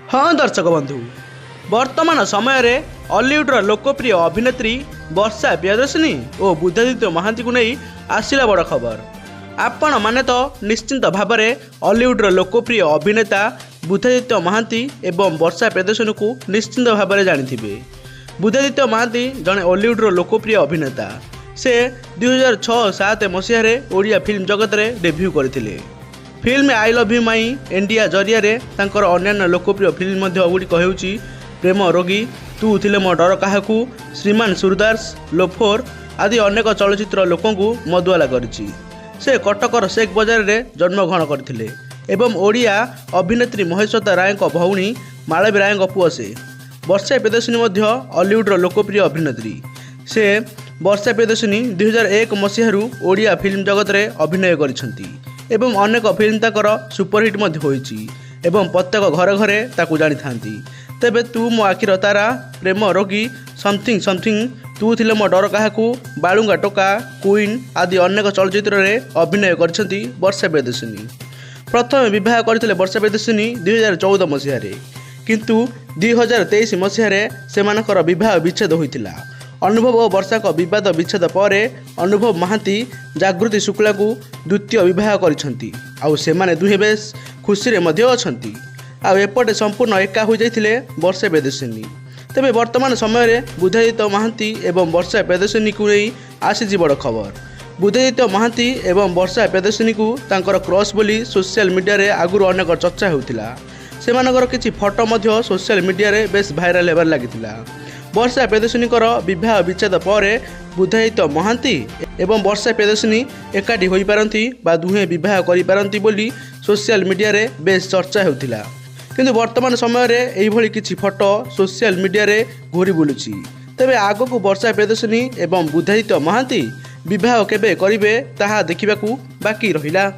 हाँ दर्शक बंधु, वर्तमान समय रे हॉलीवुडर लोकप्रिय अभिनेत्री वर्षा प्रियदर्शिनी और बुद्धादित्य महांती को नहीं आसिला बड़ खबर। आपण माने तो निश्चिंत भाव में हॉलीवुडर लोकप्रिय अभिनेता बुद्धादित्य महांती एवं वर्षा प्रियदर्शिनी को निश्चिंत भाव में जानिथिबे। बुद्धादित्य महांती जड़े हॉलीवुडर लोकप्रिय अभिनेता। से 2006-07 मसीह ओडिया फिल्म जगत में डेब्यू करथिले। Film I love you my India जरिया तांकर अन्यान्य लोकप्रिय फिल्म गुड़िक होउची प्रेम रोगी, तू थिले मो डर काहाकू, श्रीमान सूरदास, लोफर आदि अनेक चलचित्र लोकंकु मधुआला करिछि। से कटकर शेख बजार रे जन्मग्रहण करथिले एवं ओडिया अभिनेत्री महेश्वता राय भौणी मालवी राय पुओ। से वर्षा प्रियदर्शिनी हॉलीवुडर लोकप्रिय अभिनेत्री। से वर्षा प्रियदर्शिनी 2001 मसीह ओडिया फिल्म जगत में अभिनय करिसेंती एवं अनेक फिल्म ताकर सुपरहिट होइछि एवं प्रत्येक घरे घरे ताकू जानी थांती। तेबे तू मो आखिर तारा, प्रेम रोगी, समथिंग समथिंग, तू थिले मो डर काहाकू, बालुंगा टोका, क्वीन आदि अनेक चलचित्र रे अभिनय करिसेंती वर्षा प्रियदर्शिनी। प्रथम विवाह करथिले वर्षा प्रियदर्शिनी 2014 मसीह किंतु 2023 मसीह सेमानकर विवाह विच्छेद होइतिला। अनुभव और वर्षा को विवाद विच्छेद पर अनुभव महांती जागृति शुक्ला को द्वितीय विवाह करिसेंती। आउ सेमाने दुहे बेस खुशी रे मध्य अछंती। आउ एपटे संपूर्ण एका हो जाइथिले वर्षा प्रियदर्शिनी। तेबे वर्तमान समय रे बुद्धादित्य महांती एवं वर्षा प्रियदर्शिनी को नहीं आसीछि बड़ खबर। बुद्धादित्य महांती एवं वर्षा प्रियदर्शिनी को तांकर क्रॉस बोली सोशल मीडिया रे आगुर अनेक चर्चा होउतिला। सेमानकर किछि फोटो मध्य सोशल मीडिया रे बेस भाइराल हेबार लागितिला। वर्षा प्रियदर्शिनी विवाह विच्छेद पर बुद्धादित्य महांती एवं वर्षा प्रियदर्शिनी एकाठी होई पारंती बा दुहे विवाह करि पारंती बोली सोशल मीडिया रे बेस चर्चा होउतिला। किंतु वर्तमान समय रे एही भली किछि फोटो सोशल मीडिया रे घूरी बुलुछि। तेबे आगकू वर्षा प्रियदर्शिनी एवं बुद्धादित्य महांती विवाह केबे करिवे ताहा देखिबाकू बाकी रहिला।